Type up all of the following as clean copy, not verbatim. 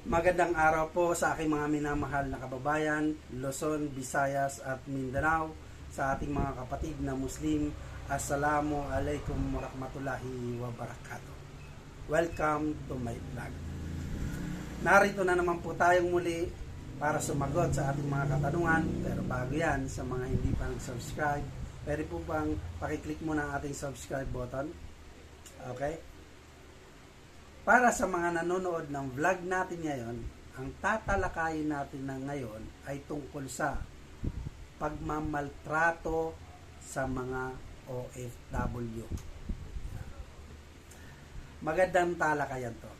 Magandang araw po sa aking mga minamahal na kababayan, Luzon, Visayas at Mindanao, sa ating mga kapatid na Muslim. Assalamu alaikum warahmatullahi wabarakatuh. Welcome to my vlog. Narito na naman po tayong muli para sumagot sa ating mga katanungan. Pero bago yan, sa mga hindi pa nag-subscribe, pwede po bang pakiclick muna ang ating subscribe button? Okay? Para sa mga nanonood ng vlog natin ngayon, ang tatalakayin natin na ngayon ay tungkol sa pagmamaltrato sa mga OFW. Magandang talakayan to.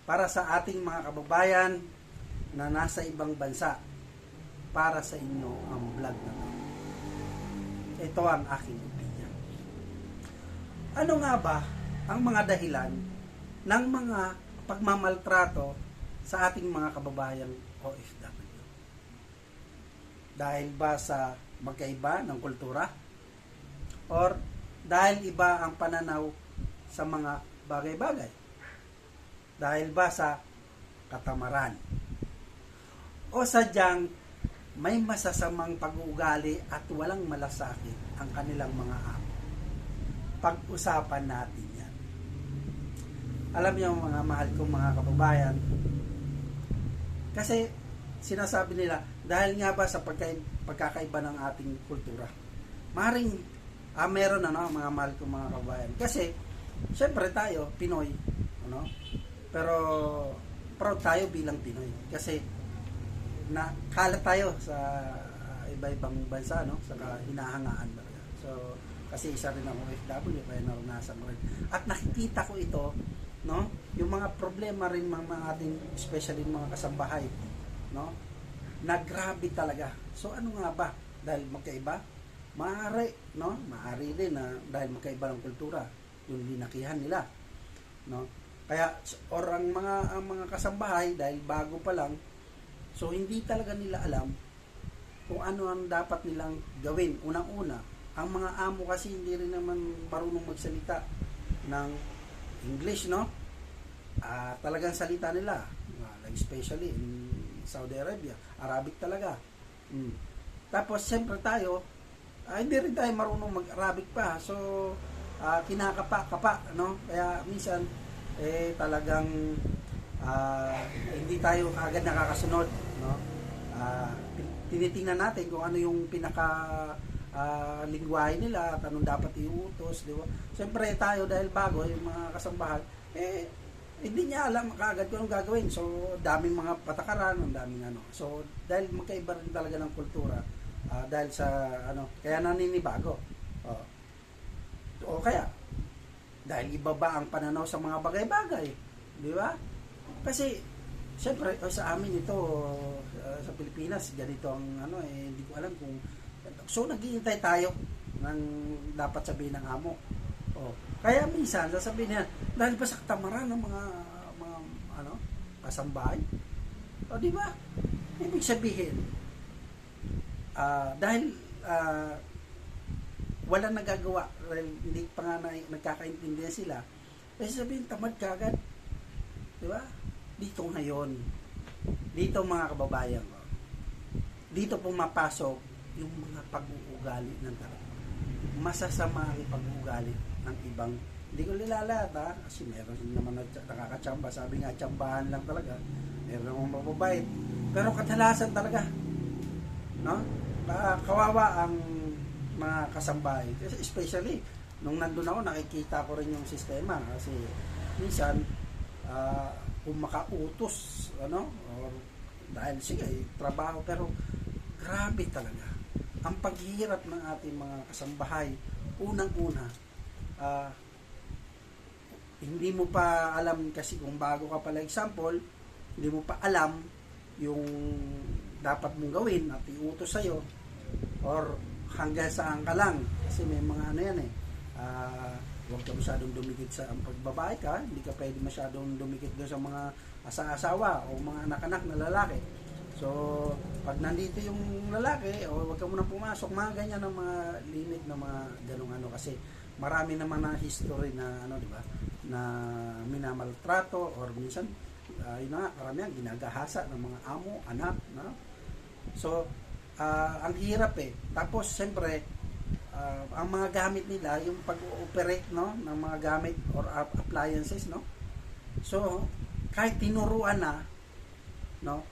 Para sa ating mga kababayan na nasa ibang bansa, para sa inyo ang vlog na to. Ito ang aking opinion. Ano nga ba ang mga dahilan ng mga pagmamaltrato sa ating mga kababayang OFW? Dahil ba sa magkaiba ng kultura? Or dahil iba ang pananaw sa mga bagay-bagay? Dahil ba sa katamaran? O sadyang may masasamang pag-uugali at walang malasakit ang kanilang mga amo? Pag-usapan natin yan. Alam niyo mga mahal kong mga kababayan, kasi sinasabi nila, dahil nga ba sa pagkakaiba ng ating kultura, maring meron mga mahal kong mga kababayan. Kasi, syempre tayo, Pinoy, pero proud tayo bilang Pinoy. Kasi, nakalat tayo sa iba-ibang bansa, sa hinahangaan talaga. So, kasi isa rin ang OFW, kaya naranasan ko rin. At nakikita ko ito, yung mga problema rin mga ating, especially mga kasambahay, na grabe talaga. So ano nga ba? Dahil magkaiba? Maaari din na dahil magkaiba ng kultura, yung linakihan nila, Kaya ang mga kasambahay dahil bago pa lang, so hindi talaga nila alam kung ano ang dapat nilang gawin. Unang-una, ang mga amo kasi hindi rin naman marunong magsalita ng English, talagang salita nila, like especially in Saudi Arabia, Arabic talaga. Tapos siyempre tayo, hindi rin tayo marunong mag-Arabic pa, so kinakapa-kapa, kaya minsan talagang hindi tayo agad nakakasunod, tinitingnan natin kung ano yung lingwahe nila at anong dapat iutos, di ba? Siyempre tayo dahil bago yung mga kasambahan, hindi niya alam kaagad kung anong gagawin. So, daming mga patakaran, daming So, dahil magkaiba rin talaga ng kultura, dahil sa kaya naninibago. O kaya, dahil iba ba ang pananaw sa mga bagay-bagay, di ba? Kasi, siyempre, sa amin ito, sa Pilipinas, ganito ang hindi ko alam kung. So, naghihintay tayo ng dapat sabihin ng amo. Kaya minsan sasabihin niya, dahil ba sa katamaran ng mga kasambahay? Di ba? Ibig sabihin, dahil wala nagagawa, hindi pa nga nagkakaintindihan sila, kasi sabihin, tamad ka agad. Di ba? Dito ngayon, dito mga kababayan ko, dito pumapasok yung mga pag-uugali ng tao. Masasama ang pag-uugali ng ibang, hindi ko nilalat kasi meron naman nakakachamba, sabi nga chambahan lang talaga, meron namang mababait, pero kadalasan talaga kawawa ang mga kasambahay, especially nung nandun ako, nakikita ko rin yung sistema, kasi minsan kung makautos or dahil sige trabaho, pero grabe talaga ang paghihirap ng ating mga kasambahay. Unang-una, hindi mo pa alam, kasi kung bago ka pala, example, hindi mo pa alam yung dapat mong gawin at iutos sa'yo, or hanggang saan ka lang, kasi may mga yan huwag ka masyadong dumikit sa pagbabae ka, hindi ka pwede masyadong dumikit doon sa mga asawa o mga anak-anak na lalaki. So, pag nandito yung lalaki, huwag ka muna pumasok, mga ganyan ng mga limit na mga ganung kasi marami naman na history na di ba, na minamaltrato or minsan yun na nga, karamihan ginagahasa ng mga amo, anak, no? So, ang hirap Tapos, siyempre, ang mga gamit nila, yung pag-ooperate, no, ng mga gamit or appliances, no? So, kahit tinuruan na, no,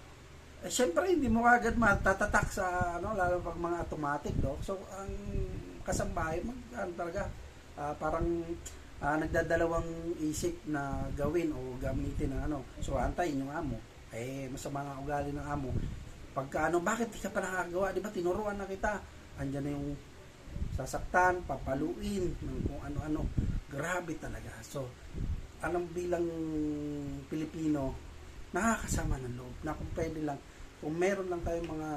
siyempre, hindi mo agad matatatak sa, lalo pag mga automatic, no? So, ang kasambahay, talaga, parang nagdadalawang isip na gawin o gamitin ng So, antayin yung amo. Masama nga ugali ng amo. Pagka bakit di ka pa nakagawa? Di ba, tinuruan na kita. Andyan na yung sasaktan, papaluin, ng kung ano-ano. Grabe talaga. So, alam bilang Pilipino, nakakasama ng loob na kung pwede lang, kung meron lang tayong mga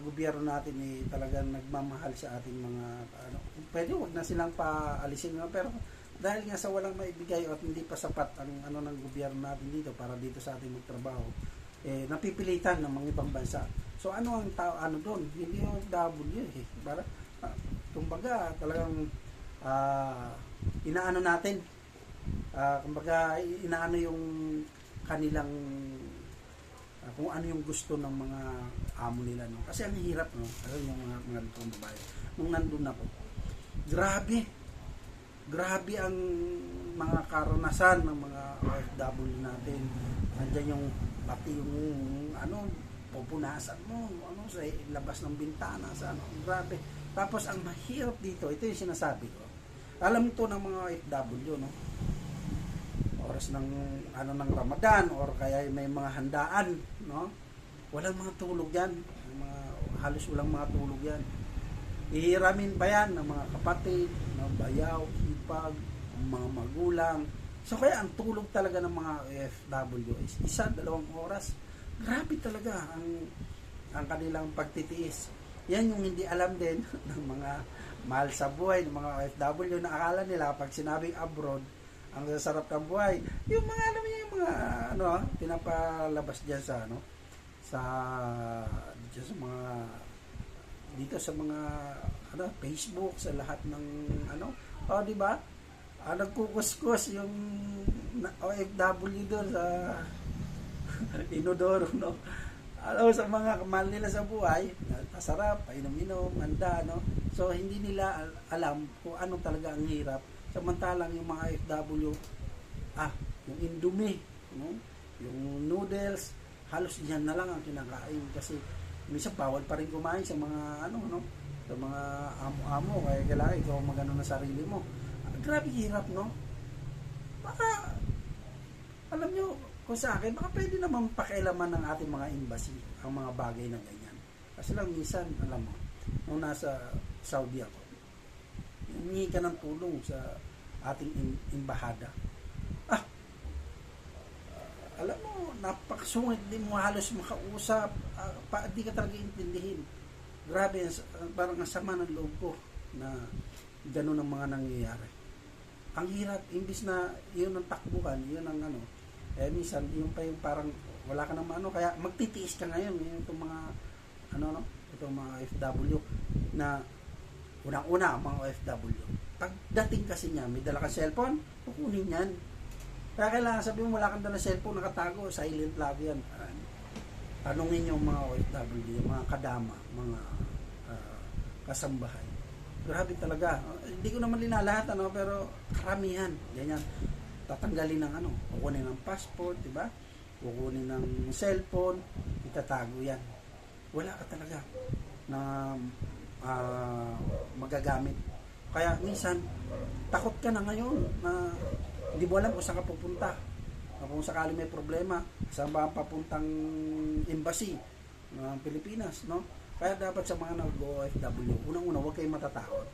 gobyerno natin talagang nagmamahal sa ating mga kung pwede, wag na silang paalisin, pero dahil nga sa walang maibigay at hindi pa sapat ang ng gobyerno natin dito para dito sa ating magtrabaho, napipilitan ng mga ibang bansa. So ano ang tao doon? Hindi yung W para kumbaga talagang inaano natin, kumbaga inaano yung kanilang kung ano yung gusto ng mga amo nila, no? Kasi ang hirap, no? Ayun yung mga babae. Nung nandun ako, grabe ang mga karanasan ng mga OFW natin. Andiyan yung pati yung pupunasan mo, sa labas ng bintana, sa grabe. Tapos ang mahirap dito, ito yung sinasabi ko. Alam to ng mga OFW, no? Oras ng ng Ramadan or kaya may mga handaan, no? Walang mga tulog yan. Halos walang mga tulog yan. Ihiramin pa yan ng mga kapatid, ng bayaw, hipag, mga magulang. So kaya ang tulog talaga ng mga OFW is 1-2 oras. Grabe talaga ang kanilang pagtitiis. Yan yung hindi alam din ng mga mahal sa buhay, ng mga OFW na akala nila pag sinabing abroad, ang sasarap ng buhay. Yung mga alam niyo, yung mga pinapalabas diyan sa dito sa mga Facebook, sa lahat ng di ba? Nagkukuskus yung OFW doon sa inodoro, no? Sa mga kamahal nila sa buhay, masarap, painom-inom, handa, no? So hindi nila alam kung ano talaga ang hirap. Samantalang yung mga OFW, yung Indomie, no? Yung noodles, halos yan na lang ang kinakain kasi minsan bawal pa rin kumain sa mga sa mga amo-amo, kaya kailangan ikaw magano na sarili mo. Grabe hirap, no? Baka alam nyo, kung sa akin, baka pwede naman pakialaman ng ating mga embassy ang mga bagay na ganyan. Kasi lang minsan, alam mo, nung nasa Saudi ako, humingi ka ng tulong sa ating embahada. Alam mo, napakasungit din mo halos makausap, di ka talaga intindihin. Grabe, parang ang sama ng loob ko na gano'n ang mga nangyayari. Ang hirap, imbis na yun ang takbuhan, yun ang minsan, yung pa yung parang wala ka naman kaya magtitiis ka ngayon, itong mga itong mga OFW na unang-una mga OFW. Pagdating kasi niya, may dala ka cellphone, kukunin yan. Kaya kailangan sabi mo, wala kang dala cellphone, nakatago, silent love yan. Tanungin yung mga OFW, yung mga kadama, mga kasambahay. Grabe talaga. Hindi ko naman linalahat, pero karamihan. Ganyan. Tatanggalin ng kukunin ng passport, di ba? Kukunin ng cellphone, itatago yan. Wala ka talaga na magagamit. Kaya minsan, takot ka na ngayon na hindi mo alam kung saan ka pupunta. Kung sakali may problema, saan ba ang papuntang embassy ng Pilipinas, no? Kaya dapat sa mga nag-OFW, unang-una, huwag kayong matatakot.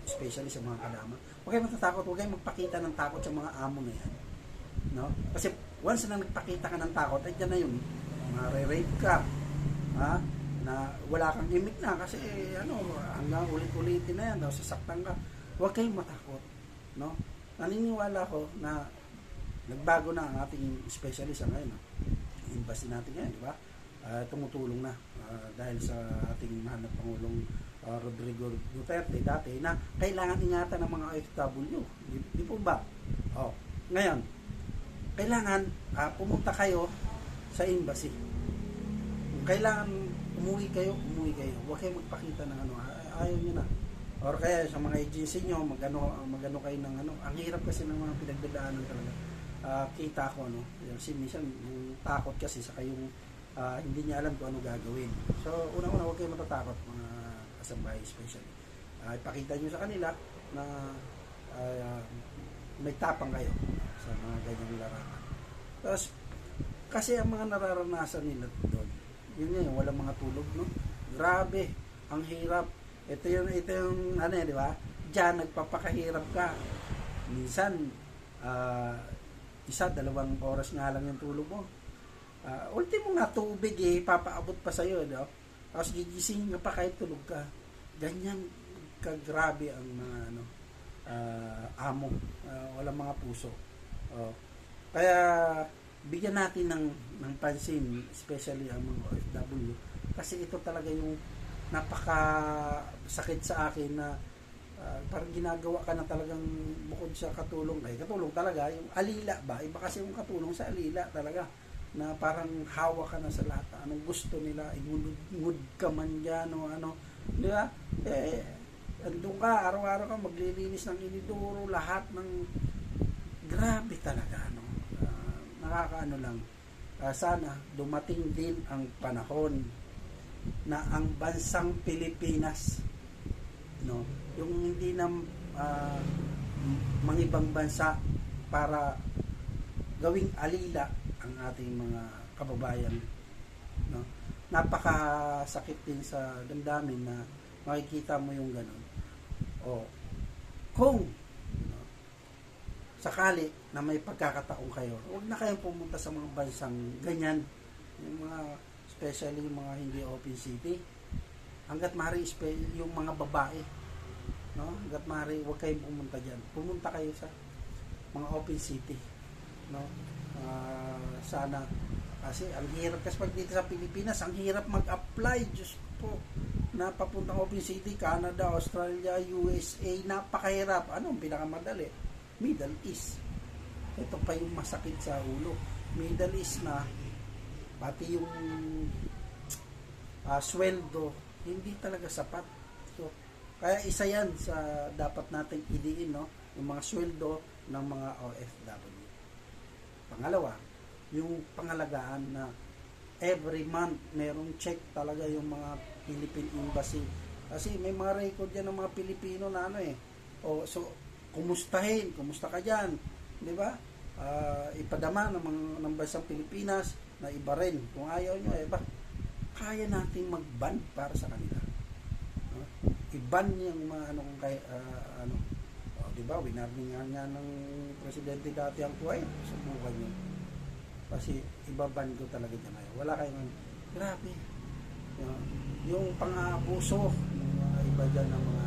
Especially sa mga kadama. Huwag kayong matatakot, huwag kayong magpakita ng takot sa mga amo na yan. No? Kasi once na nagpakita ka ng takot, ay dyan na yun. Mare-rape ka. Ha? Na wala kang imik na kasi hanggang ulit-ulitin na yan, sasaktan ka. Huwag kayong matakot. No? Naniniwala ko na nagbago na ang ating specialist ngayon. Embassy natin ngayon, di ba? Tumutulong na dahil sa ating mahal na Pangulong Rodrigo Duterte dati na kailangan ingatan ng mga OFW. Di po ba? Ngayon, kailangan pumunta kayo sa embassy. Kung kailangan umuwi kayo. Huwag kayo magpakita ng ano, ayaw nyo na. Or kaya sa mga agency nyo, magano kayo ng ano. Ang hirap kasi ng mga pinagdadaanan talaga. Kita ko, no? Kasi minsan, yung takot kasi sa kayong hindi niya alam kung ano gagawin. So, unang-una, huwag kayo matatakot, mga kasambahay especially. Ipakita nyo sa kanila na may tapang kayo sa mga ganyang larangan. Tapos, kasi ang mga nararanasan nila doon, yun nga, walang mga tulog, no? Grabe, ang hirap. Ito yung ano di ba? Diyan, nagpapakahirap ka. Minsan, 1-2 oras nga lang yung tulog mo. Ultimo nga tubig papaabot pa sa'yo, no? Tapos gigising ka pa kahit tulog ka. Ganyan kagrabe ang mga amo. Walang mga puso. Kaya bigyan natin ng pansin, especially ang mga OFW. Kasi ito talaga yung napaka-sakit sa akin na parang ginagawa ka na talagang bukod sa katulong. Katulong talaga, yung alila ba? Iba kasi yung katulong sa alila talaga. Na parang hawa ka na sa lahat. Anong gusto nila, ingud ka man dyan o ano. Di ba? Andun ka, araw-araw ka maglilinis ng iniduro, lahat ng grabe talaga. Nakakaano lang. Sana dumating din ang panahon na ang bansang Pilipinas, no, yung hindi na mangibang bansa para gawing alila ang ating mga kababayan, no. Napakasakit din sa damdamin na makikita mo yung ganun. Kung sakali na may pagkakataon kayo, huwag na kayong pumunta sa mga bansang ganyan, yung mga especially yung mga hindi open city. Hanggat maaari yung mga babae, no? Hanggat maaari huwag kayong pumunta diyan. Pumunta kayo sa mga open city, no? Sana kasi ang hirap kasi pag dito sa Pilipinas, ang hirap mag-apply, Diyos po, na papuntang open city, Canada, Australia, USA, napakahirap. Anong pinakamadali? Middle East. Ito pa yung masakit sa ulo. Middle East na pati yung sweldo hindi talaga sapat. So, kaya isa yan sa dapat nating idiin, no? Yung mga sweldo ng mga OFW. Pangalawa, yung pangalagaan na every month merong check talaga yung mga Philippine Embassy. Kasi may mga record yan ng mga Pilipino na so kumusta ka dyan, di ba? Ipadama ng bansang Pilipinas na iba rin. Kung ayaw nyo, kaya nating mag-ban para sa kanila. I-ban yung mga di ba? Winarningan nga ng presidente dati ang Kuwait. Subukan nyo. Kasi ibaban ko talaga dyan ngayon. Wala kayong grabe. Yung pang-abuso ng mga iba dyan ng mga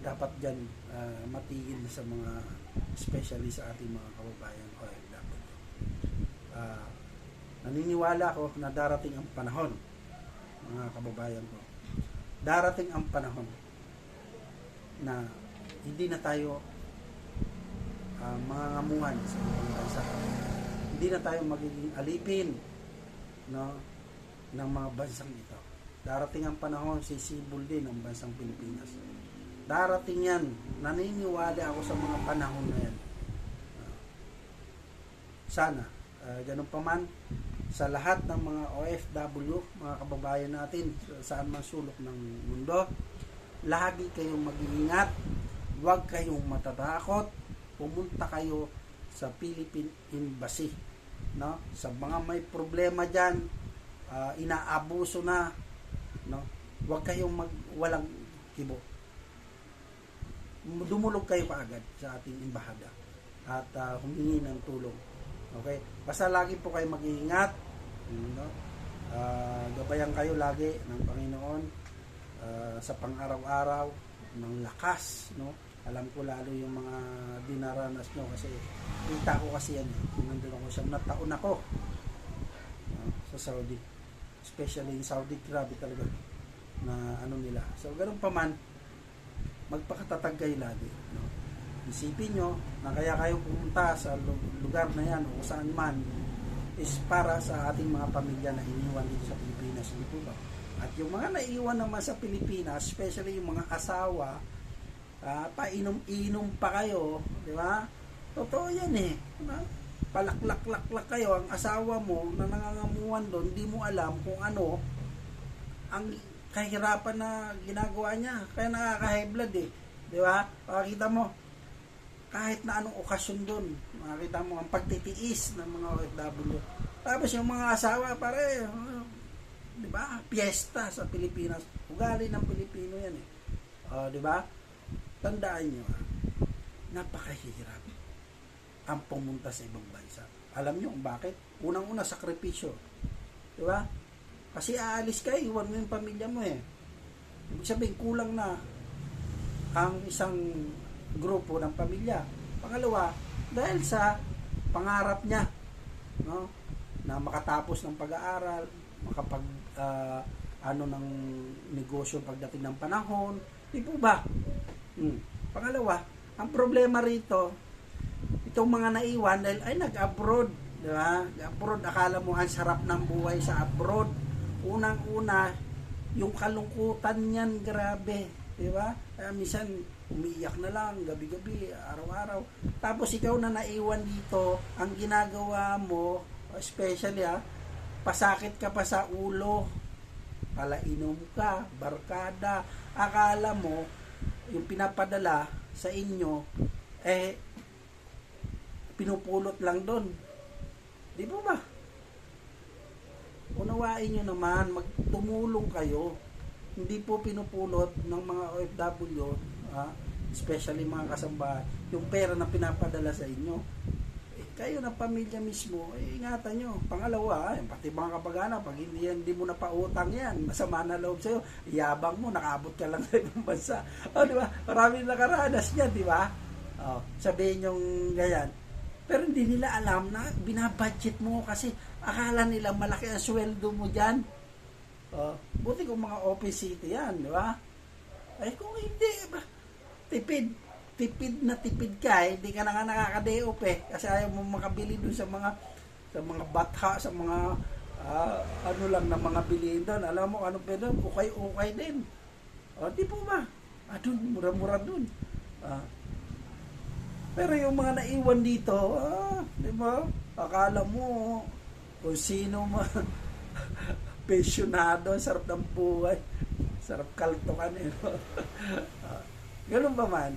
dapat dyan matigil sa mga especially sa ating mga kababayan OFW. Naniniwala ko na darating ang panahon, mga kababayan ko, darating ang panahon na hindi na tayo mangangamuhan sa ibang bansa. Hindi na tayo magiging alipin, no, ng mga bansang ito. Darating ang panahon, sisibol din ang bansang Pilipinas. Darating yan. Naniniwala ako sa mga panahon na yan. Sana, ganun pa man, sa lahat ng mga OFW, mga kababayan natin, saan man sulok ng mundo, lagi kayong mag-iingat, huwag kayong matatakot, pumunta kayo sa Philippine Embassy, no? Sa mga may problema dyan, inaabuso na, no? Huwag kayong walang kibo. Dumulog kayo kaagad sa ating embahada at humingi ng tulong. Okay? Basta lagi po kayo mag-iingat, no? Gabayan kayo lagi ng Panginoon sa pang-araw-araw ng lakas, no? Alam ko lalo yung mga dinaranas nyo kasi kita ko kasi yan. Nandun ako siyang taon ako sa Saudi. Especially in Saudi, grabe talaga na nila. So, ganun pa man, magpakatatag kayo lagi, no? isipin nyo na kaya kayo pumunta sa lugar na yan o saan man is para sa ating mga pamilya na iniwan dito sa Pilipinas. Dito ba? At yung mga naiwan naman sa Pilipinas, especially yung mga asawa, painom-inom pa kayo, di ba? Totoo yan eh. Palaklak-laklak kayo, ang asawa mo na nangangamuhan doon, hindi mo alam kung ano ang kahirapan na ginagawa niya. Kaya nakaka-high blood eh. Di ba? Makikita mo, kahit na anong okasyon doon, makikita mo ang pagtitiis ng mga OFW. Tapos yung mga asawa, pare, di ba? Piyesta sa Pilipinas. Ugali ng Pilipino yan eh. Di ba? Tandaan nyo, napakahirap ang pumunta sa ibang bansa. Alam nyo kung bakit? Unang-una, sakripisyo. Di ba? Kasi aalis ka, iwan mo yung pamilya mo eh. Ibig sabihin, kulang na ang isang grupo ng pamilya. Pangalawa, dahil sa pangarap niya, no, na makatapos ng pag-aaral, makapag ng negosyo pagdating ng panahon, di po ba? Pangalawa, ang problema rito, itong mga naiwan dahil ay nag-abroad, di ba? Abroad, akala mo ang sarap ng buhay sa abroad. Unang-una, yung kalungkutan niyan, grabe, di ba? Kaya minsan umiiyak na lang gabi-gabi, araw-araw. Tapos ikaw na naiwan dito, ang ginagawa mo, especially pasakit ka pa sa ulo, palainom ka, barkada, akala mo yung pinapadala sa inyo pinupulot lang doon. Di ba ba? Unawain nyo naman, magtumulong kayo. Hindi po pinupulot ng mga OFW, especially mga kasambahay, yung pera na pinapadala sa inyo. Kayo na pamilya mismo, ingatan nyo. Pangalawa, pati mga kapag-anak, pag hindi mo na pautang yan, masama na loob sa'yo, yabang mo, nakaabot ka lang sa ibang bansa. Di ba? Maraming nakaranas niya, di ba? Sabihin yung ganyan. Pero hindi nila alam na binabudget mo kasi akala nila malaki ang sweldo mo dyan. Buti kung mga open city yan, di ba? Ay kung hindi, tipid na tipid ka, hindi ka na nga nakaka-day-off kasi ayaw mo makabili doon sa mga batha, sa mga ano lang na mga bilihin doon. Alam mo ano pa doon? Okay din. Di po ba? Doon, mura-mura doon. Pero yung mga naiwan dito, di ba? Akala mo kung sino pensionado, sarap ng buhay. Sarap kaltokan eh. Ganun ba man,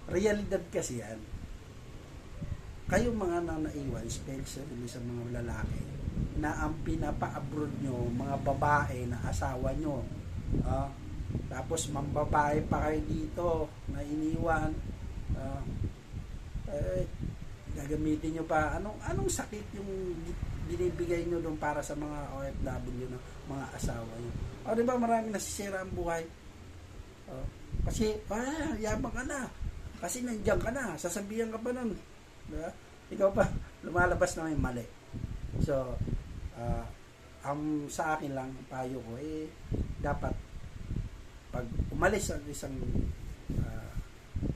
realidad kasi yan. Kayong mga naiwan, especially sa mga lalaki, na ang pinapa-abroad nyo, mga babae na asawa nyo, tapos mambabae pa kayo dito na iniwan, gagamitin nyo pa, anong sakit yung binibigay nyo doon para sa mga OFW na mga asawa nyo. Di ba maraming nasisira ang buhay? Kasi yabang ka na, kasi nandiyan ka na, sasabihan ka pa nun, diba? Ikaw pa lumalabas na may mali. So ang sa akin lang payo ko dapat pag umalis ang isang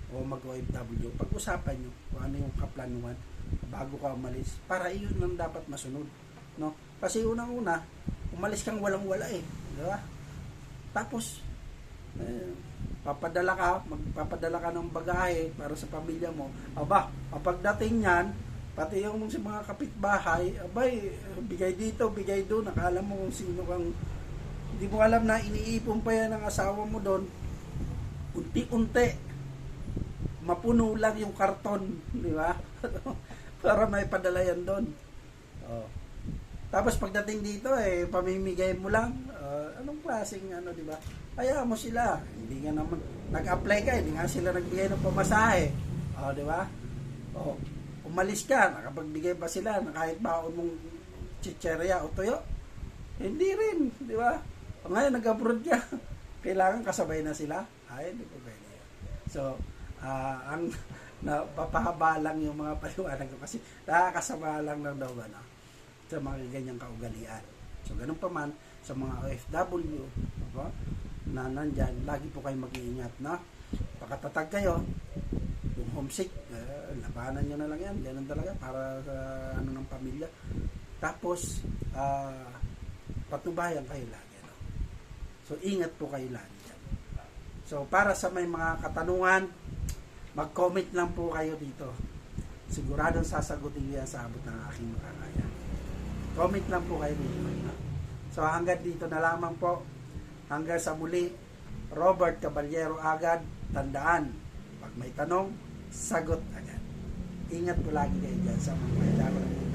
o mag-OFW, pag-usapan nyo kung ano yung kaplanuhan bago ka umalis, para iyon lang dapat masunod, no? Kasi unang-una umalis kang walang-wala diba? Tapos magpapadala ka ng bagahe para sa pamilya mo. Pagdating niyan, pati yung sa mga kapitbahay, bigay dito, bigay doon, nakala mo kung sino kang, hindi mo alam na iniipon pa yan ng asawa mo doon. Unti-unti, mapuno lang yung karton, di ba? Para may padala yan doon. Tapos pagdating dito, pamimigay mo lang, anong klaseng di ba? Kaya mo sila, hindi nga naman, nag-apply ka, hindi nga sila nagbigay ng pamasahe. Di ba? Umalis ka, nakapagbigay pa sila, na kahit baon mong chicherya o tuyo? Hindi rin, di ba? Ngayon, nag-abroad ka, kailangan kasabay na sila? Hindi po pwede. So, ang napapahaba lang yung mga paliwanag ko kasi nakakasama lang daw sa mga ganyang kaugalian. So, ganun pa man sa mga OFW, na nandyan, lagi po kayo mag-iingat, no? Pakatatag kayo. Yung homesick, labanan nyo na lang yan. Ganun talaga para sa ano ng pamilya. Tapos, patnubayan kayo lagi. No? So, ingat po kayo lagi dyan. So, para sa may mga katanungan, mag-comment lang po kayo dito. Siguradong sasagutin niya sa abot ng aking makakaya. Comment lang po kayo dito. No? So, hanggang dito na lamang po. Hanggang sa muli, Robert Caballero agad, tandaan, pag may tanong, sagot agad. Ingat po lagi kayo dyan sa mga kailangan.